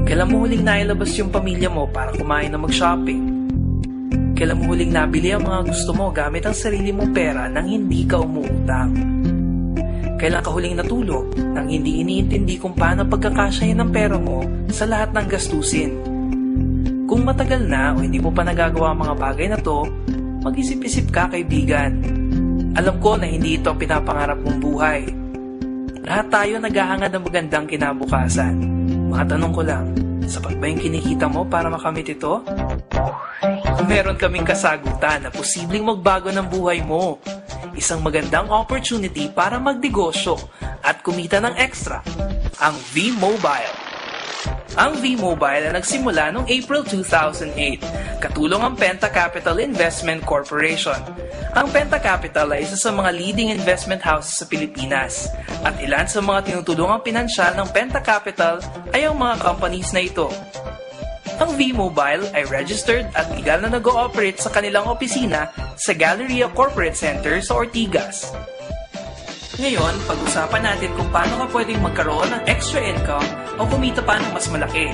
Kailan mo huling nailabas yung pamilya mo para kumain na mag-shopping? Kailan mo huling nabili ang mga gusto mo gamit ang sarili mong pera nang hindi ka umuutang? Kailan ka huling natulog nang hindi iniintindi kung paano pagkakasyahin ng pera mo sa lahat ng gastusin? Kung matagal na o hindi mo pa nagagawa ang mga bagay na to, mag-isip-isip ka, kaibigan. Alam ko na hindi ito ang pinapangarap mong buhay. Lahat tayo naghahangad ng magandang kinabukasan. Matanong ko lang, sapat ba yung kinikita mo para makamit ito? Meron kaming kasagutan na posibleng magbago ng buhay mo. Isang magandang opportunity para magnegosyo at kumita ng extra. Ang V-Mobile. Ang V-Mobile ay nagsimula noong April 2008, katulong ang Penta Capital Investment Corporation. Ang Penta Capital ay isa sa mga leading investment houses sa Pilipinas at ilan sa mga tinutulungang pinansyal ng Penta Capital ay ang mga companies na ito. Ang V-Mobile ay registered at legal na nag-ooperate sa kanilang opisina sa Galleria Corporate Center sa Ortigas. Ngayon, pag-usapan natin kung paano ka pwedeng magkaroon ng extra income o kumita pa ng mas malaki.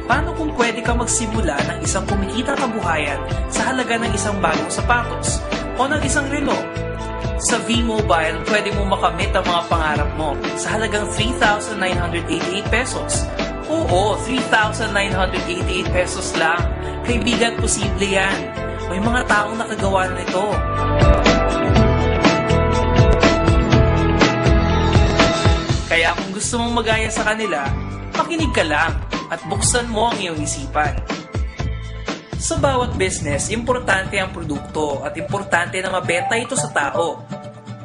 Paano kung pwede ka magsimula ng isang kumikita kabuhayan sa halaga ng isang bagong sapatos o ng isang relo? Sa V-Mobile, pwede mo makamit ang mga pangarap mo sa halagang 3,988 pesos. Oo, 3,988 pesos lang. Kaibigan, posible yan. May mga taong nakagawa na nito. Kaya kung gusto mong magaya sa kanila, makinig ka lang at buksan mo ang iyong isipan. Sa bawat business, importante ang produkto at importante na mabenta ito sa tao.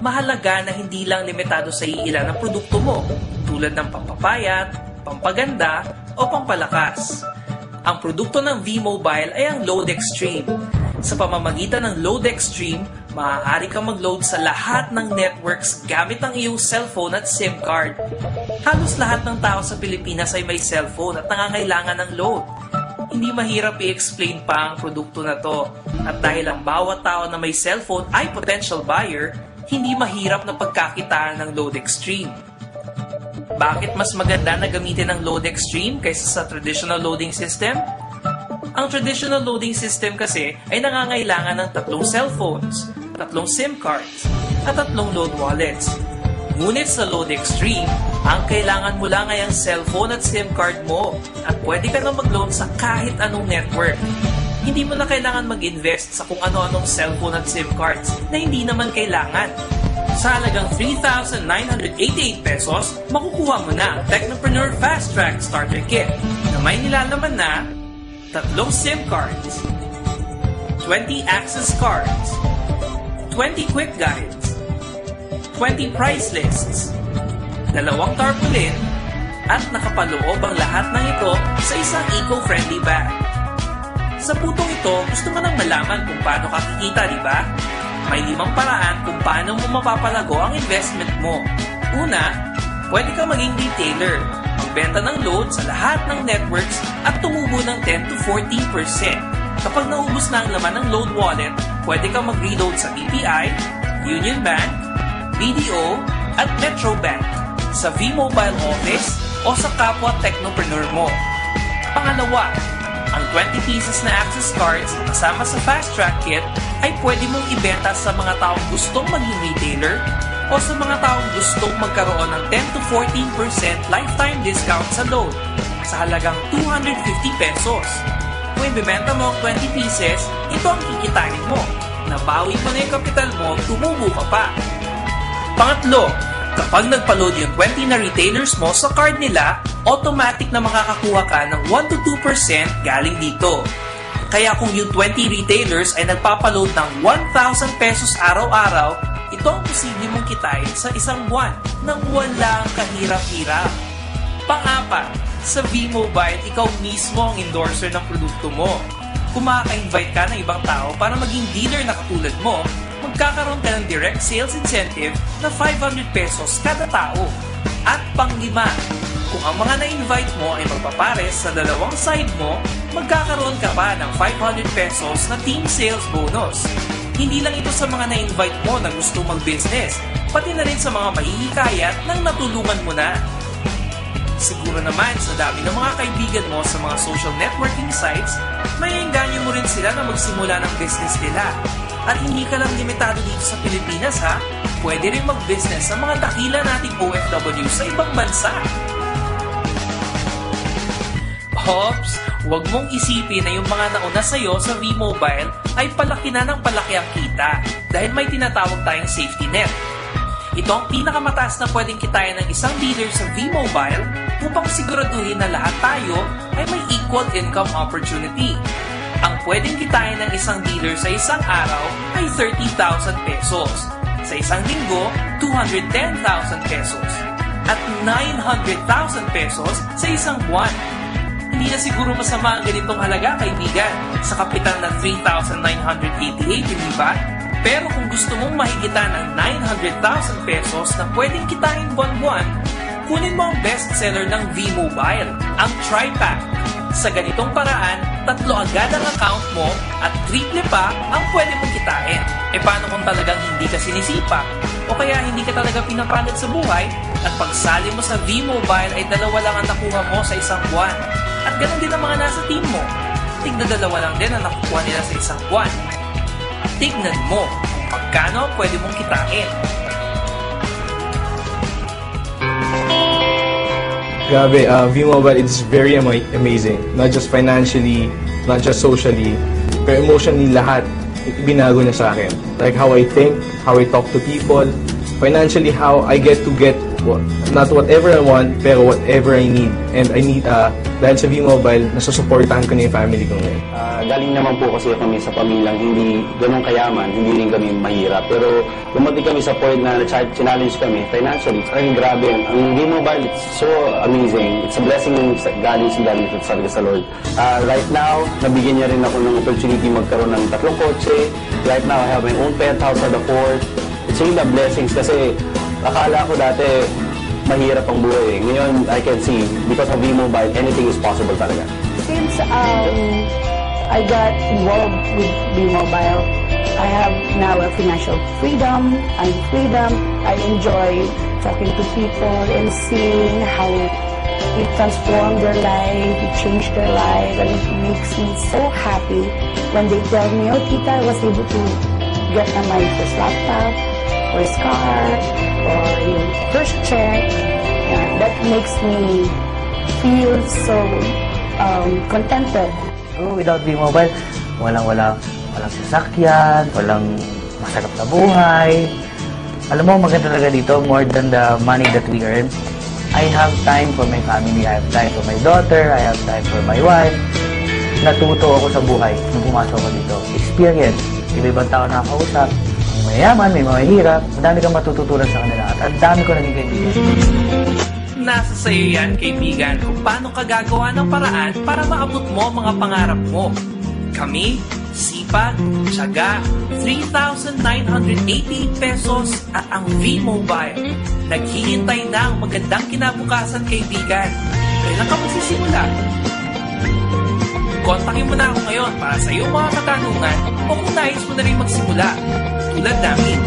Mahalaga na hindi lang limitado sa iilan ang produkto mo, tulad ng pampapayat, pampaganda, o pampalakas. Ang produkto ng V-Mobile ay ang Load Extreme. Sa pamamagitan ng Load Extreme, maaari kang mag-load sa lahat ng networks gamit ang iyong cellphone at SIM card. Halos lahat ng tao sa Pilipinas ay may cellphone at nangangailangan ng load. Hindi mahirap i-explain pa ang produkto na to. At dahil ang bawat tao na may cellphone ay potential buyer, hindi mahirap na pagkakitaan ng Load Extreme. Bakit mas maganda na gamitin ang Load Extreme kaysa sa traditional loading system? Ang traditional loading system kasi ay nangangailangan ng 3 cellphones, 3 SIM cards, at 3 load wallets. Ngunit sa Load Extreme, ang kailangan mo lang ay ang cellphone at SIM card mo at pwede ka na mag-load sa kahit anong network. Hindi mo na kailangan mag-invest sa kung ano-anong cellphone at SIM cards na hindi naman kailangan. Sa halagang 3,988 pesos, makukuha mo na ang Technopreneur Fast Track Starter Kit na may nilalaman na 3 SIM cards, 20 access cards, 20 quick guides, 20 price lists, 2 tarpaulin, at nakapaloob ang lahat ng ito sa isang eco-friendly bag. Sa putong ito, gusto mo nang malaman kung paano ka kikita, di ba? May 5 paraan kung paano mo mapapalago ang investment mo. Una, pwede ka maging retailer. Magbenta ng load sa lahat ng networks at tumubo ng 10 to 14%. Kapag naubos na ang laman ng load wallet, pwede kang mag-reload sa BPI, Union Bank, BDO, at Metro Bank, sa V-Mobile office o sa kapwa technopreneur mo. Pangalawa, ang 20 pieces na access cards kasama sa Fast Track Kit ay pwede mong ibenta sa mga taong gustong maging retailer o sa mga taong gustong magkaroon ng 10 to 14% lifetime discount sa load sa halagang 250 pesos. Kung ibibenta mo ang 20 pieces, ito ang kikitain mo. Nabawi mo na yung kapital mo, tumubo ka pa. Pangatlo, kapag nagpa-load yung 20 na retailers mo sa card nila, automatic na makakakuha ka ng 1 to 2% galing dito. Kaya kung yung 20 retailers ay nagpapaload ng 1,000 pesos araw-araw, ito ang posible mong kitain sa isang buwan nang walang kahirap-hirap. Pang-apat, sa V-Mobile, ikaw mismo ang endorser ng produkto mo. Kung makaka-invite ka ng ibang tao para maging dealer na katulad mo, magkakaroon ka ng direct sales incentive na 500 pesos kada tao. At pang-5, kung ang mga na-invite mo ay magpapares sa dalawang side mo, magkakaroon ka pa ng 500 pesos na team sales bonus. Hindi lang ito sa mga na-invite mo na gusto mag-business, pati na rin sa mga mahihikayat nang natulungan mo na. Siguro naman sa dami ng mga kaibigan mo sa mga social networking sites, maiengganyo mo rin sila na magsimula ng business nila. At hindi ka lang limitado dito sa Pilipinas ha, pwede rin mag-business sa mga dakila nating OFW sa ibang bansa. Hops, huwag mong isipin na yung mga nauna sa'yo sa V-Mobile ay palaki na ng palaki ang kita dahil may tinatawag tayong safety net. Ito ang pinakamataas na pwedeng kitain ng isang dealer sa V-Mobile upang siguraduhin na lahat tayo ay may equal income opportunity. Ang pwedeng kitain ng isang dealer sa isang araw ay 30,000 pesos. Sa isang linggo, 210,000 pesos. At 900,000 pesos sa isang buwan. Hindi na siguro masama ang ganitong halaga, kaibigan, sa kapital na 3,988, hindi ba? Pero kung gusto mong mahigitan ng 900,000 pesos na pwedeng kitain buwan-buwan, kunin mo ang bestseller ng V-Mobile, ang TriPack. Sa ganitong paraan, 3 agad ang account mo at 3 pa ang pwede mong kitain. E paano kung talagang hindi ka sinisipa? O kaya hindi ka talaga pinapalad sa buhay at pagsali mo sa V-Mobile ay 2 lang ang nakuha mo sa isang buwan. At ganun din ang mga nasa team mo. Tigna 2 lang din ang nakukuha nila sa isang buwan. Tignan mo kung pagkano pwede mong kitain. Grabe, V-Mobile is very amazing. Not just financially, not just socially, pero emotionally lahat binago niya sa akin. Like how I think, how I talk to people, financially how I get not whatever I want, pero whatever I need. And I need, dahil sa V-Mobile, nasusuportahan ko na yung family ko ngayon. Galing naman po kasi kami sa pamilyang hindi ganun kayaman, hindi rin kami mahirap. Pero dumating kami sa point na challenge kami financially. Ay, grabe. Ang V-Mobile, it's so amazing. It's a blessing galing sa Lord. Right now, nabigyan niya rin ako ng opportunity magkaroon ng 3 kotse. Right now, I have my own penthouse at the port. It's really a blessings kasi akala ko dati mahirap ang buhay. Ngayon, I can see, because of V-Mobile, anything is possible talaga. Since I got involved with V-Mobile, I have now a financial freedom. I enjoy talking to people and seeing how it transformed their life, it changed their life, and it makes me so happy when they tell me, oh, Tita, I was able to get my first laptop, first car, or yung first check. And that makes me feel so contented. Without V-Mobile, walang sasakyan, walang masarap na buhay. Alam mo, maganda talaga dito, more than the money that we earn. I have time for my family, I have time for my daughter, I have time for my wife. Natuto ako sa buhay nung pumasok ako dito. Experience. Iba-ibang tao nakakausap. May mayaman, may mahihirap. Madami kang matututunan sa kanila. At ang dami ko naging kaibigan. Nasa sayo yan, kaibigan, kung paano ka gagawa ng paraan para maabot mo ang mga pangarap mo. Kami, sipag, tiyaga, 3,988 pesos at ang V-Mobile. Naghihintay na ang magandang kinabukasan, kaibigan. Kailan ka magsisimula? Kontakin mo na ako ngayon para sa iyong mga katanungan o kung nais mo na rin magsimula, tulad namin.